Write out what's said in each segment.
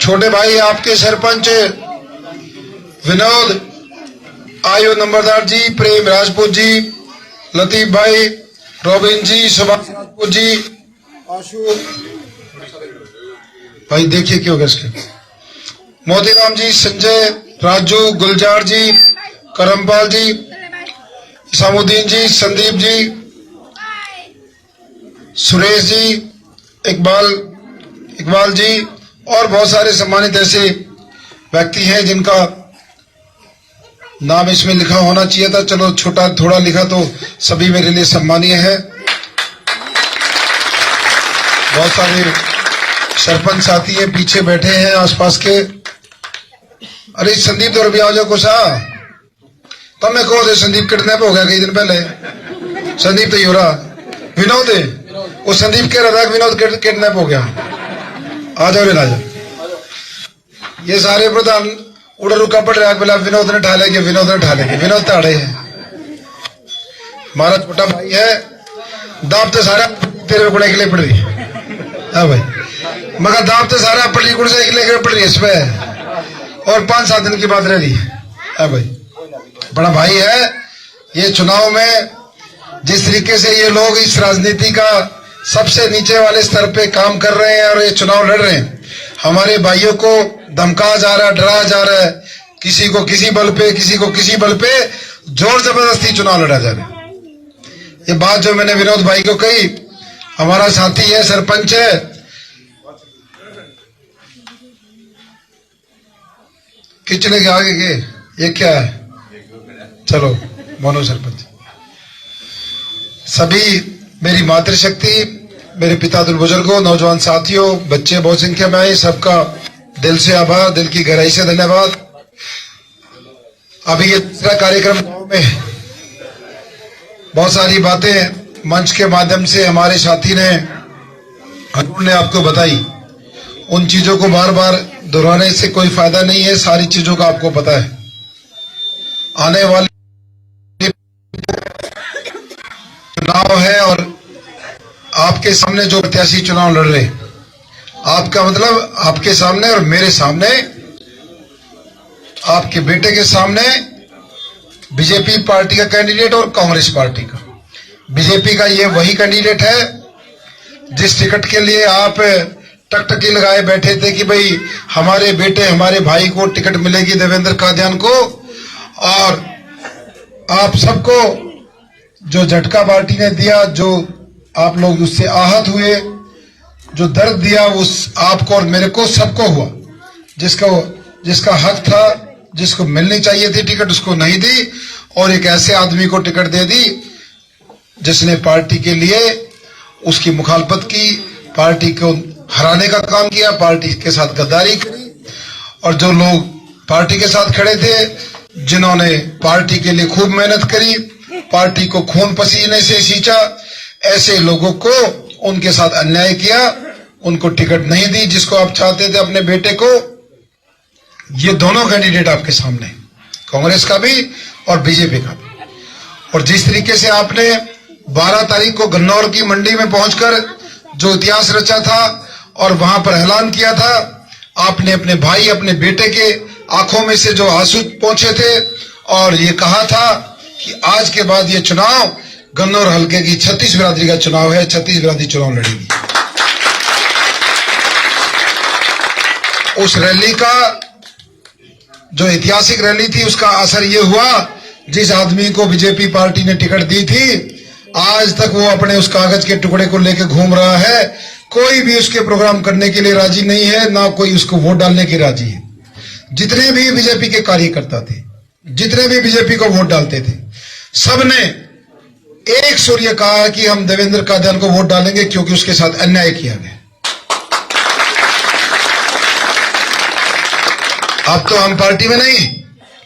छोटे भाई आपके सरपंच विनोद, आयु नंबरदार जी, प्रेम राजपूत जी, लतीफ भाई, रोबिन जी, सुभाष राजपूत जी, आशु भाई देखिए क्यों गए, मोतीराम जी, संजय, राजू, गुलजार जी, करमपाल जी, इसामुद्दीन जी, संदीप जी, सुरेश जी, इकबाल जी और बहुत सारे सम्मानित ऐसे व्यक्ति हैं जिनका नाम इसमें लिखा होना चाहिए था, चलो छोटा थोड़ा लिखा तो सभी मेरे लिए सम्मानीय है। बहुत सारे सरपंच साथी हैं, पीछे बैठे हैं आसपास के। अरे संदीप तो भी आ जाओ कुछ, तब मैं कहो संदीप किडनैप हो गया कई दिन पहले। संदीप तो ही हो रहा, विनोद है वो, संदीप कह रहा था विनोद किडनैप हो गया। आ जाओ आ जाओ। ये सारे प्रधान उड़ा रुका पड़ रहा, बोला विनोद ने ढाले के, विनोद ने ढाले के, विनोद ताड़े है। हमारा छोटा भाई है, दाब तो सारा तेरे गुड़े के लिए पड़ रही है। हाँ भाई, मगर दाब तो सारा पड़ी गुड़ से लेकर पड़ रही है इसमें, और 5-7 दिन की बात रह रही है। हाँ भाई, बड़ा भाई है। ये चुनाव में जिस तरीके से ये लोग इस राजनीति का सबसे नीचे वाले स्तर पे काम कर रहे हैं और ये चुनाव लड़ रहे हैं, हमारे भाइयों को धमकाया जा रहा है, डराया जा रहा है, किसी को किसी बल पे, किसी को किसी बल पे जोर जबरदस्ती चुनाव लड़ा जा रहा है। ये बात जो मैंने विनोद भाई को कही, हमारा साथी है, सरपंच है, किचने के आगे के, ये क्या है, चलो मोनो सरपंच। सभी मेरी मातृशक्ति, मेरे पिता बुजुर्गों, नौजवान साथियों, बच्चे बहुत संख्या में आए, सबका दिल से आभार, दिल की गहराई से धन्यवाद। अभी ये दूसरा कार्यक्रम में बहुत सारी बातें मंच के माध्यम से हमारे साथी ने, हजूर ने आपको बताई। उन चीजों को बार बार दोहराने से कोई फायदा नहीं है, सारी चीजों का आपको पता है। आने वाले चुनाव है और आपके सामने जो प्रत्याशी चुनाव लड़ रहे, आपका मतलब आपके सामने और मेरे सामने, आपके बेटे के सामने बीजेपी पार्टी का कैंडिडेट और कांग्रेस पार्टी का। बीजेपी का ये वही कैंडिडेट है जिस टिकट के लिए आप टकटकी लगाए बैठे थे कि भाई हमारे बेटे, हमारे भाई को टिकट मिलेगी देवेंद्र कादियान को, और आप सबको जो झटका पार्टी ने दिया, जो आप लोग उससे आहत हुए, जो दर्द दिया उस आपको और मेरे को, सबको हुआ। जिसका हक था, जिसको मिलनी चाहिए थी टिकट, उसको नहीं दी, और एक ऐसे आदमी को टिकट दे दी जिसने पार्टी के लिए उसकी मुखालफत की, पार्टी को हराने का काम किया, पार्टी के साथ गद्दारी करी। और जो लोग पार्टी के साथ खड़े थे, जिन्होंने पार्टी के लिए खूब मेहनत करी, पार्टी को खून पसीने से सींचा, ऐसे लोगों को उनके साथ अन्याय किया, उनको टिकट नहीं दी जिसको आप चाहते थे अपने बेटे को। ये दोनों कैंडिडेट आपके सामने, कांग्रेस का भी और बीजेपी का भी। और जिस तरीके से आपने 12 तारीख को गन्नौर की मंडी में पहुंचकर जो इतिहास रचा था और वहां पर ऐलान किया था, आपने अपने भाई, अपने बेटे के आंखों में से जो आंसू पहुंचे थे, और ये कहा था कि आज के बाद ये चुनाव गन्नौर हल्के की 36 बिरादरी का चुनाव है, 36 बिरादरी चुनाव लड़ेगी। उस रैली का जो ऐतिहासिक रैली थी, उसका असर ये हुआ, जिस आदमी को बीजेपी पार्टी ने टिकट दी थी, आज तक वो अपने उस कागज के टुकड़े को लेकर घूम रहा है। कोई भी उसके प्रोग्राम करने के लिए राजी नहीं है, ना कोई उसको वोट डालने की राजी है। जितने भी बीजेपी के कार्यकर्ता थे, जितने भी बीजेपी को वोट डालते थे, सबने एक सुर ये कहा कि हम देवेंद्र कादियान को वोट डालेंगे क्योंकि उसके साथ अन्याय किया गया। अब तो हम पार्टी में नहीं,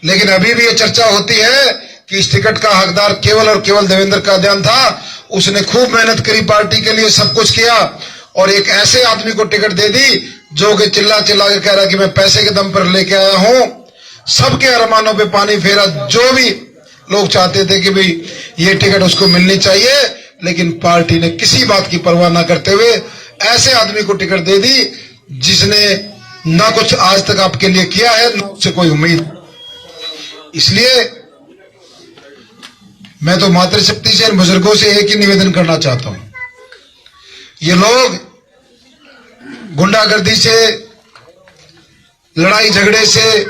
लेकिन अभी भी ये चर्चा होती है कि इस टिकट का हकदार केवल और केवल देवेंद्र कादियान था। उसने खूब मेहनत करी, पार्टी के लिए सब कुछ किया, और एक ऐसे आदमी को टिकट दे दी जो कि चिल्ला चिल्ला के कह रहा कि मैं पैसे के दम पर लेके आया हूं। सबके अरमानों पे पानी फेरा। जो भी लोग चाहते थे कि भाई ये टिकट उसको मिलनी चाहिए, लेकिन पार्टी ने किसी बात की परवाह ना करते हुए ऐसे आदमी को टिकट दे दी जिसने ना कुछ आज तक आपके लिए किया है, ना उससे कोई उम्मीद। इसलिए मैं तो मातृशक्ति से, इन बुजुर्गों से एक ही निवेदन करना चाहता हूं। ये लोग गुंडागर्दी से, लड़ाई झगड़े से,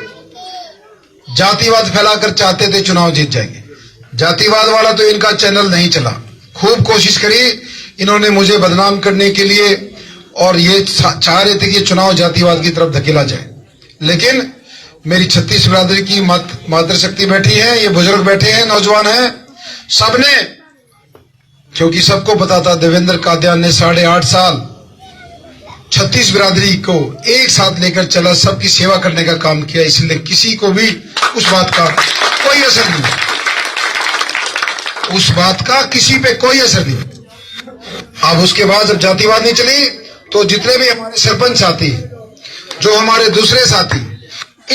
जातिवाद फैलाकर चाहते थे चुनाव जीत जाएंगे। जातिवाद वाला तो इनका चैनल नहीं चला। खूब कोशिश करी इन्होंने मुझे बदनाम करने के लिए, और ये चाह रहे थे कि चुनाव जातिवाद की तरफ धकेला जाए। लेकिन मेरी 36 बिरादरी की मातृशक्ति बैठी है, ये बुजुर्ग बैठे हैं, नौजवान हैं, सबने, क्योंकि सबको पता था देवेंद्र कादियान ने 8.5 साल 36 बिरादरी को एक साथ लेकर चला, सबकी सेवा करने का काम किया। इसलिए किसी को भी उस बात का कोई असर नहीं, उस बात का किसी पे कोई असर नहीं। अब उसके बाद जब जातिवाद नहीं चली, तो जितने भी हमारे सरपंच साथी, जो हमारे दूसरे साथी,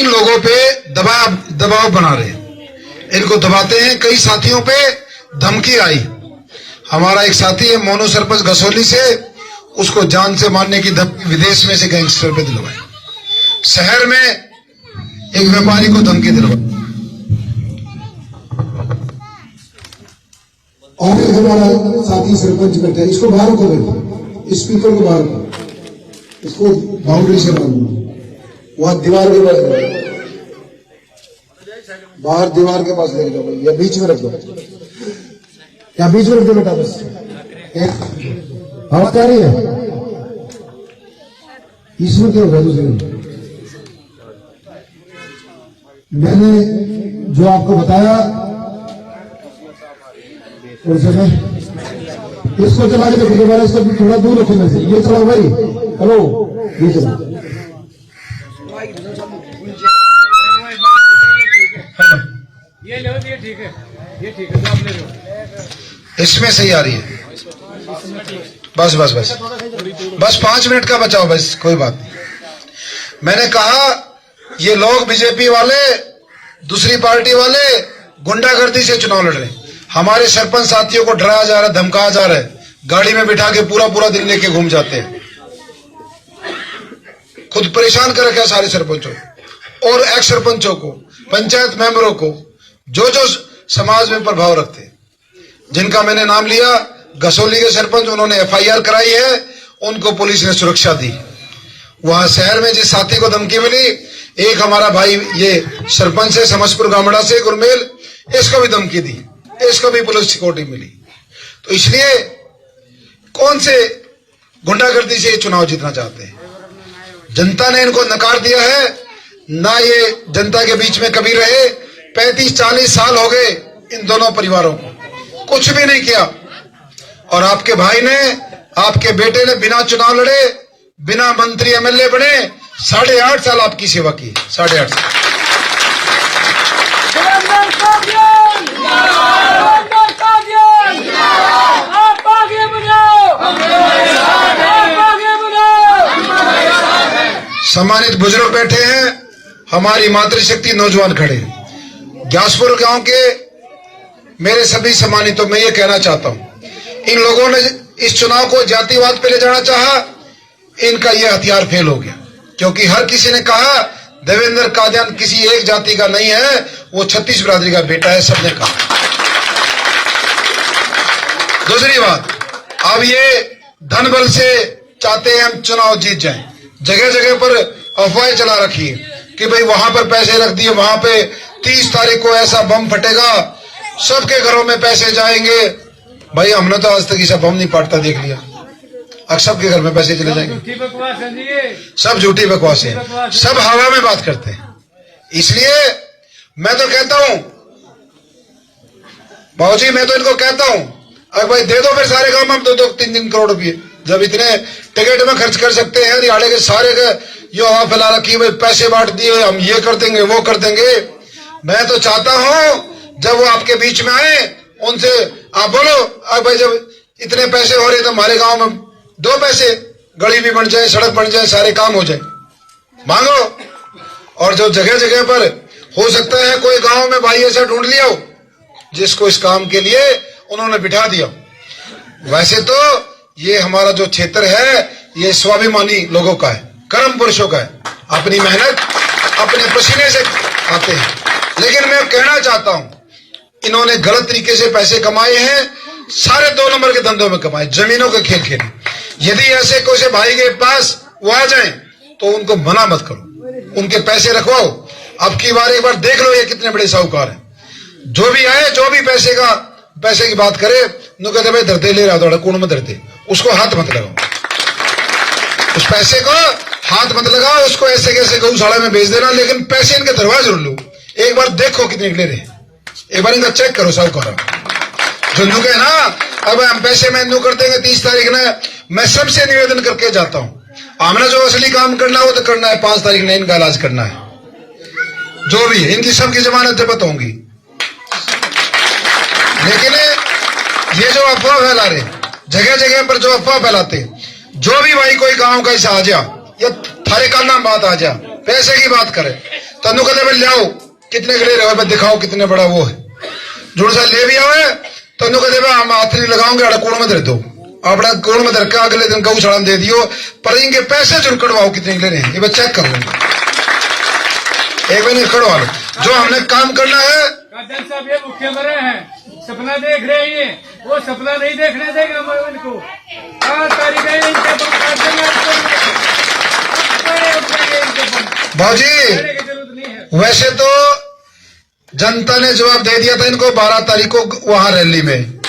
इन लोगों पे दबाव बना रहे हैं, इनको दबाते हैं। कई साथियों पे धमकी आई। हमारा एक साथी है मोनू सरपंच गसोली से, उसको जान से मारने की धमकी विदेश में से गैंगस्टर पे दिलवाई। शहर में एक व्यापारी को धमकी दिलवाई। और हमारा साथी सरपंच बैठा है, इसको बाहर को बैठो, स्पीकर को बाहर को, इसको बाउंड्री से बांधो, वहां दीवार के पास, बाहर दीवार के पास लेके जाओ, या बीच में रख दो, या बीच में रख दो बेटा। बस आवाज आ रही है? इसमें क्या होगा? दूसरे मैंने जो आपको बताया, और समय इसको चला के देखो दोबारा, इसको थोड़ा दूर रखो में से। ये चलाओ भाई, हेलो, ये चलाओ। ये लो, ये ठीक है, ये ठीक है, आप ले लो। इसमें सही आ रही है। बस बस बस बस 5 मिनट का बचाओ, बस कोई बात नहीं। मैंने कहा ये लोग बीजेपी वाले, दूसरी पार्टी वाले गुंडागर्दी से चुनाव लड़ रहे हैं। हमारे सरपंच साथियों को डराया जा रहा है, धमकाया जा रहा है, गाड़ी में बिठा के पूरा दिन लेके घूम जाते हैं। खुद परेशान कर रखा है सारे सरपंचों और एक्स सरपंचों को, पंचायत मेंबरों को, जो समाज में प्रभाव रखते हैं, जिनका मैंने नाम लिया। गसोली के सरपंच, उन्होंने FIR कराई है, उनको पुलिस ने सुरक्षा दी। वहां शहर में जिस साथी को धमकी मिली, एक हमारा भाई ये सरपंच है समस्तपुर गामड़ा से, गुरमेल, इसको भी धमकी दी, इसको भी पुलिस सिक्योरिटी मिली। तो इसलिए कौन से गुंडागर्दी से ये चुनाव जीतना चाहते हैं? जनता ने इनको नकार दिया है, ना ये जनता के बीच में कभी रहे। 35-40 साल हो गए इन दोनों परिवारों को, कुछ भी नहीं किया। और आपके भाई ने, आपके बेटे ने बिना चुनाव लड़े, बिना मंत्री MLA बने 8.5 साल आपकी सेवा की। 8.5 साल। सम्मानित बुजुर्ग बैठे हैं, हमारी मातृशक्ति नौजवान खड़े हैं। ग्यासपुर गांव के मेरे सभी सम्मानितों, मैं ये कहना चाहता हूं, इन लोगों ने इस चुनाव को जातिवाद पे ले जाना चाहा, इनका यह हथियार फेल हो गया। क्योंकि हर किसी ने कहा देवेंद्र कादियान किसी एक जाति का नहीं है, वो 36 बिरादरी का बेटा है, सबने कहा। दूसरी बात, अब ये धन बल से चाहते हैं हम चुनाव जीत जाएं। जगह जगह पर अफवाहें चला रखी है कि भाई वहां पर पैसे रख दिए, वहां पे 30 तारीख को ऐसा बम फटेगा, सबके घरों में पैसे जाएंगे। भाई हमने तो आज तक ऐसा बम नहीं फाटता देख लिया, अब सबके घर में पैसे चले जाएंगे। सब झूठी बकवास है, सब हवा में बात करते हैं। इसलिए मैं तो कहता हूं बाबूजी, मैं तो इनको कहता हूं, अरे भाई दे दो फिर सारे गांव में हम 2-3 करोड़ रुपये, जब इतने टिकट में खर्च कर सकते हैं। दिहाड़े के सारे यो हवा फैला रखी, भाई पैसे बांट दिए, हम ये कर देंगे वो कर देंगे। मैं तो चाहता हूं जब वो आपके बीच में आए, उनसे आप बोलो, अब भाई जब इतने पैसे हो रहे तो हमारे गांव में 2 पैसे, गली भी बन जाए, सड़क बन जाए, सारे काम हो जाए, मांगो। और जो जगह जगह पर हो सकता है कोई गांव में भाई ऐसा ढूंढ लिया हो जिसको इस काम के लिए उन्होंने बिठा दिया। वैसे तो ये हमारा जो क्षेत्र है, ये स्वाभिमानी लोगों का है, कर्म पुरुषों का है। अपनी मेहनत अपने पसीने से आते हैं। लेकिन मैं कहना चाहता हूं, इन्होंने गलत तरीके से पैसे कमाए हैं, सारे 2 नंबर के धंधों में कमाए, जमीनों के खेल खेले। यदि ऐसे कोई से भाई के पास वो आ जाए तो उनको मना मत करो, उनके पैसे रखवाओ। अब की बार एक बार देख लो ये कितने बड़े साहूकार हैं। जो भी आए, जो भी पैसे की बात करे, नु कहते भाई धरते ले रहा थोड़ा कौन में धरते, उसको हाथ मत लगाओ, उस पैसे को हाथ मत लगाओ, उसको ऐसे कैसे गौशाला में भेज देना, लेकिन पैसे इनके दरवाजे जरूर लो। एक बार देखो कितने निकले रहे, एक बार इनका चेक करो साहूकार। जो नु कहे ना अब हम पैसे में नु कर देंगे 30 तारीख ने, मैं सबसे निवेदन करके जाता हूं, हमने जो असली काम करना है वो तो करना है, 5 तारीख ने इनका इलाज करना है। जो भी है इनकी सबकी जमानत जब्त होंगी। लेकिन ये जो अफवाह फैला रहे, जगह जगह पर जो अफवाह फैलाते, जो भी भाई कोई गांव का हिस्सा आ जा या थारे का नाम बात आ जा, पैसे की बात करे, तनु कहते भाई ले आओ कितने गले रहे, दिखाओ कितने बड़ा वो है, जुड़ सा ले भी आवे, तनु कहते भाई हम हाथ नहीं लगाओगे, अड़ा कोण में धर दो, अपना कोण में धर के अगले दिन गौशाला दे दियो, पर इनके पैसे जुड़ कड़वाओ कितने निकले रहे, ये चेक कर लो, एक बार कड़वा लो। जो हमने काम करना है, साहब ये भूखे मरे हैं, सपना देख रहे हैं, वो सपना नहीं देखने देगा इनको। 5 तारीख है इनके भाजी। वैसे तो जनता ने जवाब दे दिया था इनको 12 तारीख को वहां रैली में,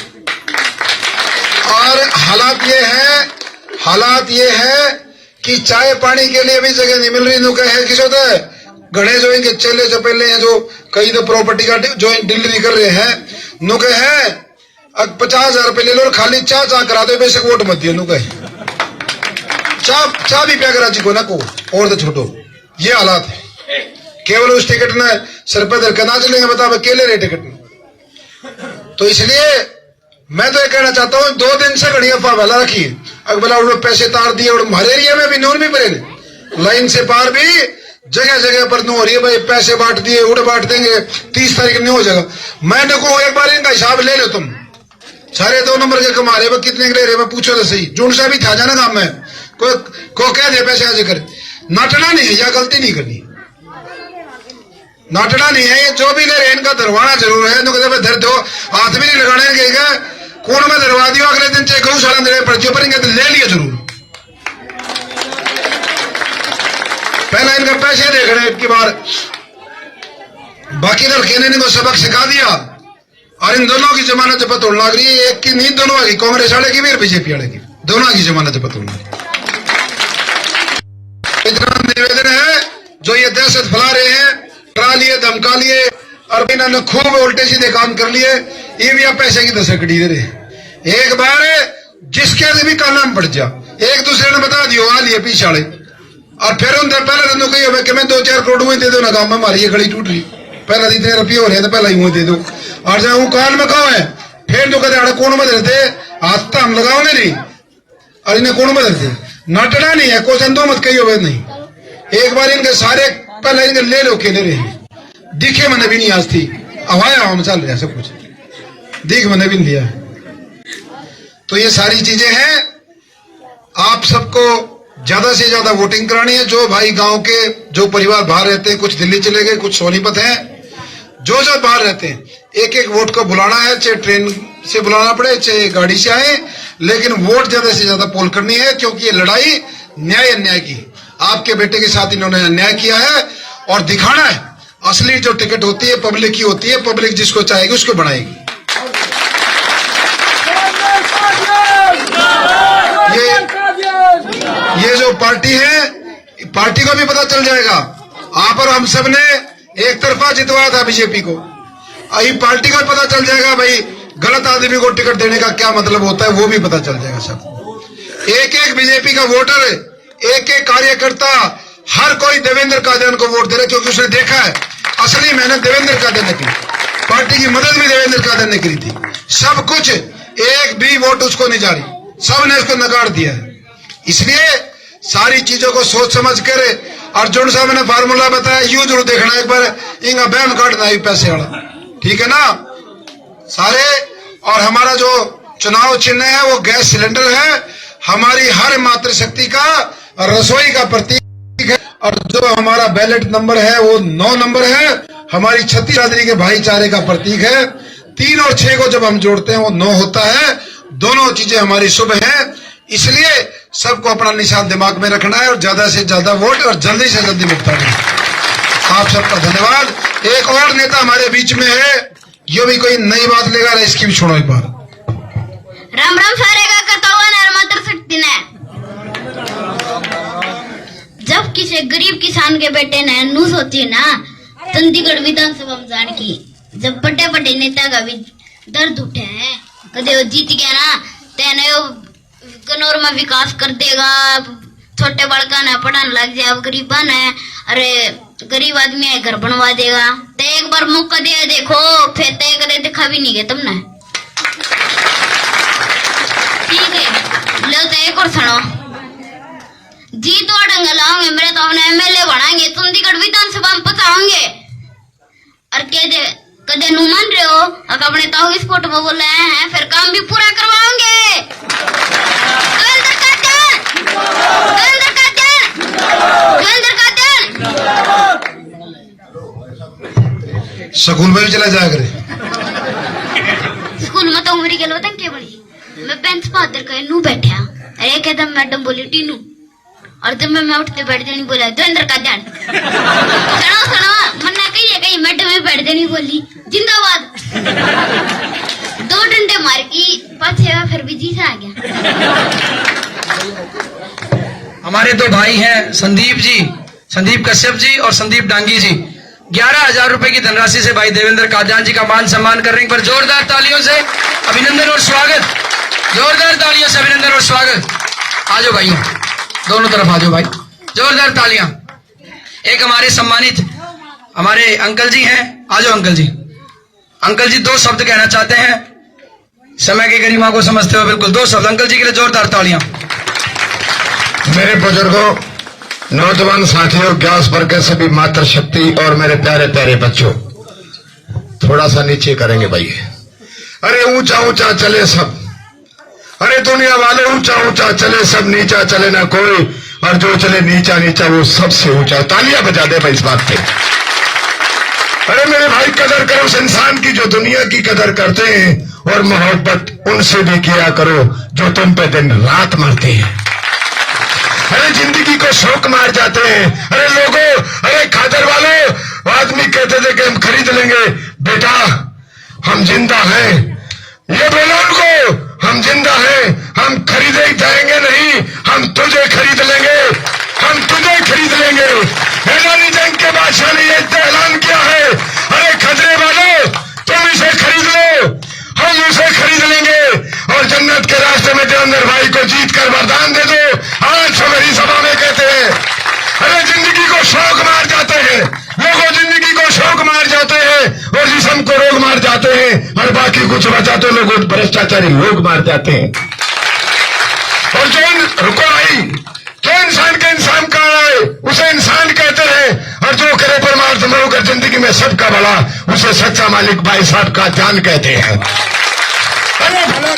और हालात ये है कि चाय पानी के लिए भी जगह नहीं मिल रही। नु कहे किस होता है, गणे जो इनके चेले चपेले हैं, जो कई तो प्रॉपर्टी का जो डिलीवरी कर रहे हैं, नु कहे 50,000 रुपए ले लो और खाली चाह करा दो, बेशक वोट मत दियो। नु कहे चाह भी प्या करा जी को ना को, और तो छोटो, ये हालात है। केवल उस टिकट ने सर पे धर के ना चलेंगे, बता अकेले रहे टिकट में। तो इसलिए मैं तो ये कहना चाहता हूं, 2 दिन से घड़ी अफवाह फैला रखी है, अगर बोला उन्होंने पैसे तार दिए, और हमारे एरिया में भी नून भी पड़े, लाइन से पार भी जगह जगह पर नो हो रही है, भाई पैसे बांट दिए, उड़ बांट देंगे, 30 तारीख नहीं हो जाएगा। मैंने को एक बार इनका हिसाब ले लो, तुम सारे 2 नंबर के कमा रहे, कितने ले रहे, पूछो तो सही। जून से भी था जाना काम में, को कह दे पैसे आज कर, नाटना नहीं है, या गलती नहीं करनी, नाटना नहीं है। ये जो भी ले रहे इनका धरवाना जरूर है, धर दो, हाथ भी नहीं लगाने गएगा, कौन में धरवा दियो, अगले दिन चाहे गौशाला देने पर्चियों पर इनके तो ले लिया जरूर। पहला इनका पैसे देख रहे एक बार, बाकी लड़के ने इनको सबक सिखा दिया, और इन दोनों की जमानत जब्त होने लग रही है। एक की नहीं, दोनों की, कांग्रेस वाले की भी और बीजेपी वाले की, दोनों की जमानत जब्त होने लगी। इतना निवेदन है, जो ये दहशत फैला रहे हैं, डरा लिए, धमका लिए, और इन्होंने खूब उल्टे सीधे काम कर लिए, ये भी आप पैसे की दस्तकड़ी दे रहे। एक बार जिसके भी का नाम पड़ जा, एक दूसरे ने बता दियो आ लिए पीछे वाले, और फिर उनसे पहले दिन कही कि मैं 2-4 करोड़ हुए दे दो ना, गाँव में हमारी ये गली टूट रही, पहले इतने रुपये हो रहे हैं तो पहले ही दे दो, और जब वो कान में कहो है, फिर तो कहते अड़ा कौन में धरते, हाथ तो हम लगाओगे नहीं, और इन्हें कौन में धरते, नाटना नहीं है, क्वेश्चन दो मत कही हो नहीं। एक बार इनके सारे पहले इनके ले लो के ले रहे हैं, दिखे मैंने भी नहीं आज थी, हवा में चल रहा है सब कुछ, दिख मैंने भी नहीं लिया। तो ये सारी चीजें हैं, आप सबको ज्यादा से ज्यादा वोटिंग करानी है। जो भाई गांव के जो परिवार बाहर रहते हैं, कुछ दिल्ली चले गए, कुछ सोनीपत हैं, जो बाहर रहते हैं, एक एक वोट को बुलाना है, चाहे ट्रेन से बुलाना पड़े चाहे गाड़ी से आए, लेकिन वोट ज्यादा से ज्यादा पोल करनी है, क्योंकि ये लड़ाई न्याय अन्याय की। आपके बेटे के साथ इन्होंने अन्याय किया है, और दिखाना है असली जो टिकट होती है पब्लिक की होती है, पब्लिक जिसको चाहेगी उसको बनाएगी। ये जो पार्टी है, पार्टी को भी पता चल जाएगा। आप और हम सब ने एक तरफा जितवाया था बीजेपी को, अभी पार्टी को पता चल जाएगा भाई गलत आदमी को टिकट देने का क्या मतलब होता है, वो भी पता चल जाएगा सब। एक एक बीजेपी का वोटर, एक एक कार्यकर्ता, हर कोई देवेंद्र कादियान को वोट दे रहा है, क्योंकि उसने देखा है असली मेहनत देवेंद्र कादियान ने की, पार्टी की मदद भी देवेंद्र कादियान ने की थी, सब कुछ, एक भी वोट उसको नहीं जा रही, सबने उसको नकार दिया है। इसलिए सारी चीजों को सोच समझ कर, अर्जुन साहब ने फार्मूला बताया, यू जरूर देखना एक बार, इंगा बैन काटना है पैसे वाला, ठीक है ना सारे। और हमारा जो चुनाव चिन्ह है वो गैस सिलेंडर है, हमारी हर मातृशक्ति का रसोई का प्रतीक है। और जो हमारा बैलेट नंबर है वो 9 नंबर है, हमारी छत्तीस बिरादरी के भाईचारे का प्रतीक है। 3 और 6 को जब हम जोड़ते हैं वो 9 होता है। दोनों चीजें हमारी शुभ हैं, इसलिए सबको अपना निशान दिमाग में रखना है और ज्यादा से ज्यादा वोट और जल्दी से जल्दी भुगतान। आप सबका धन्यवाद। एक और नेता हमारे बीच में है, ये भी कोई नई बात लेगा, इसकी भी छोड़ो एक बार। राम राम सारे का करता हुआ नर्मदा शक्ति ने जब किसी गरीब किसान के बेटे ने न्यूज होती है ना चंडीगढ़ विधानसभा में जान की, जब बड़े बड़े नेता का भी दर्द उठे हैं, कदे वो जीत गया ना तेने कनौर में विकास कर देगा, छोटे बड़का ने पढ़ाने लग जाए, अब गरीबा ने अरे गरीब आदमी है घर बनवा देगा। तो एक बार मौका दिया देखो, फिर तय कदे दिखा भी नहीं गया तुमने। ठीक है, लो तो एक और सुनो, जीत वाड़ेंगे लाओगे मेरे तो अपने एमएलए बनाएंगे, चंडीगढ़ विधानसभा में पहुंचाओगे और कदे नु मान रहे हो, अब अपने ताऊ इस फोटो में बोले हैं, फिर काम भी पूरा करवाओगे। स्कूल में भी चला जाया करे। स्कूल में तो उम्र गलो तक के बड़ी मैं बेंच पर आकर कहे नू बैठा, अरे कहता मैडम बोली टीनू, और जब मैं उठते बैठ जानी बोला देवेंद्र का ध्यान सुनो सुनो मन्ना कही मैडम में बैठ जानी बोली जिंदाबाद। 2 डंडे मार की पाछे फिर भी जीत आ गया। हमारे 2 भाई हैं संदीप जी, संदीप कश्यप जी और संदीप डांगी जी, 11,000 रुपए की धनराशि से भाई देवेंद्र कादियान जी का मान सम्मान करने पर जोरदार तालियों से अभिनंदन और स्वागत, जोरदार तालियों से अभिनंदन और स्वागत। आ जाओ भाइयों, दोनों तरफ आ जाओ भाई, जोरदार तालियां। एक हमारे सम्मानित हमारे अंकल जी हैं, आ जाओ अंकल जी। अंकल जी 2 शब्द कहना चाहते हैं, समय की गरिमा को समझते हुए बिल्कुल 2 शब्द अंकल जी के लिए, जोरदार तालियां। मेरे बुजुर्गों, नौजवान साथियों, ग्यास पर के सभी मातृशक्ति और मेरे प्यारे प्यारे बच्चों, थोड़ा सा नीचे करेंगे भाई। अरे ऊंचा ऊंचा चले सब, अरे दुनिया वाले ऊंचा ऊंचा चले सब, नीचा चले ना कोई, और जो चले नीचा नीचा वो सबसे ऊंचा। तालियां बजा दे भाई इस बात पे। अरे मेरे भाई, कदर करो उस इंसान की जो दुनिया की कदर करते हैं, और मोहब्बत उनसे भी किया करो जो तुम पे दिन रात मरते हैं। अरे जिंदगी को शौक मार जाते हैं। अरे लोगों, अरे खादर वालों, आदमी कहते थे कि हम खरीद लेंगे, बेटा हम जिंदा हैं, ये बोलो उनको हम जिंदा हैं, हम खरीदे जाएंगे नहीं, हम तुझे खरीद लेंगे, हम तुझे खरीद लेंगे। मैदानी जंग के बादशाह ने ये ऐलान किया है, अरे खतरे वालों तुम इसे खरीद लो, हम उसे खरीद लेंगे, और जन्नत के रास्ते में देवेंद्र भाई को जीत कर वरदान दे दो। आज मेरी सभा में कहते हैं, अरे जिंदगी को शौक मार जाते हैं लोगों, जिंदगी को शौक मार जाते हैं और जिस्म को रोग मार जाते हैं, और बाकी कुछ बचा तो लोग भ्रष्टाचारी लोग मार जाते हैं। और जो रुको भाई, जो इंसान के इंसान कहा है उसे इंसान कहते हैं, और जो करे परमार्थ में होकर जिंदगी में सबका भला, उसे सच्चा मालिक भाई साहब का जान कहते हैं। अरे भला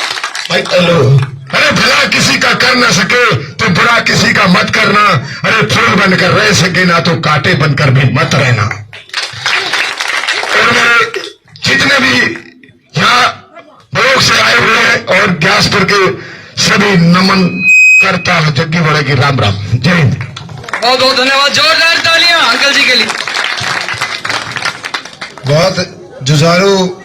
भाई, अरे भला किसी का कर ना सके तो बुरा किसी का मत करना, अरे फूल बनकर रह सके ना तो कांटे बनकर भी मत रहना। और मेरे जितने भी यहाँ लोग से आए हुए हैं और ग्यासपुर के सभी नमन करता हूं, जग्गी बड़े की राम राम, जय हिंद। बहुत बहुत धन्यवाद, जोरदार तालियां अंकल जी के लिए। बहुत जुझारू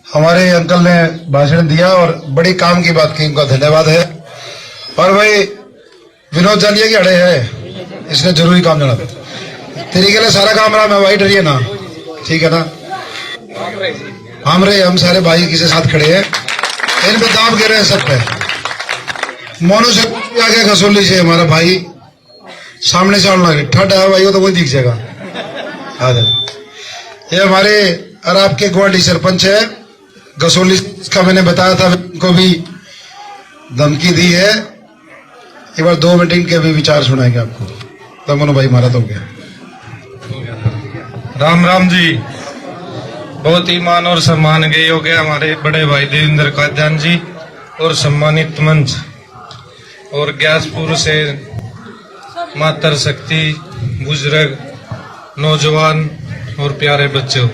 हमारे अंकल ने भाषण दिया और बड़ी काम की बात की, उनका धन्यवाद है। और भाई विनोद जालिया की अड़े है, इसने जरूरी काम जाना तेरी के लिए सारा काम रहा, मैं वही डरिए ना, ठीक है ना। हम सारे भाई किसी साथ खड़े हैं, इन पे दाम गिर रहे हैं सब पे। मोनू से आगे खसोली से हमारा भाई सामने से आने लगे, ठंड है भाई, वो तो वही दिख जाएगा। ये हमारे और आपके ग्वाली सरपंच है गसोली का, मैंने बताया था उनको भी धमकी दी है। एक बार 2 मिनट इनके भी विचार सुनाएंगे आपको। तो मनो भाई मारा तो गया। राम राम जी, बहुत ही मान और सम्मान गए हो गए हमारे बड़े भाई देवेंद्र कादियान जी और सम्मानित मंच और ग्यासपुर से मातृशक्ति, बुजुर्ग, नौजवान और प्यारे बच्चों,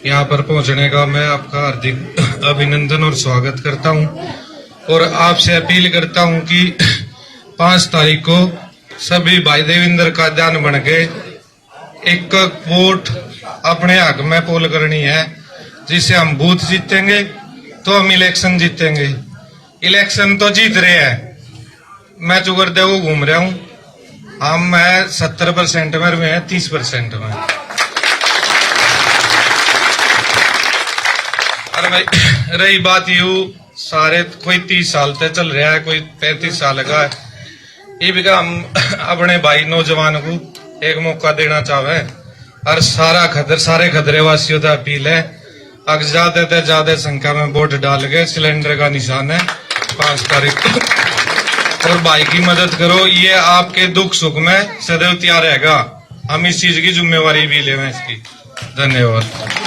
यहाँ पर पहुंचने का मैं आपका हार्दिक अभिनंदन और स्वागत करता हूँ और आपसे अपील करता हूँ कि 5 तारीख को सभी भाई देवेंद्र कादियान बन के एक वोट अपने हक में पोल करनी है, जिससे हम बूथ जीतेंगे तो हम इलेक्शन जीतेंगे। इलेक्शन तो जीत रहे हैं, मैं चुगरदे को घूम रहा हूँ, हम मैं 70% में है 30% में। अरे भाई रही बात यू सारे कोई 30 साल तक चल रहा है, कोई 35 साल का है, ये भी हम अपने भाई नौजवान को एक मौका देना चाहे और सारे खदरे वासियों का अपील है अगर ज्यादा से ज्यादा संख्या में वोट डाल के सिलेंडर का निशान है 5 तारीख को और भाई की मदद करो, ये आपके दुख सुख में सदैव तैयार रहेगा, हम इस चीज की जिम्मेवारी भी लेंगे इसकी। धन्यवाद।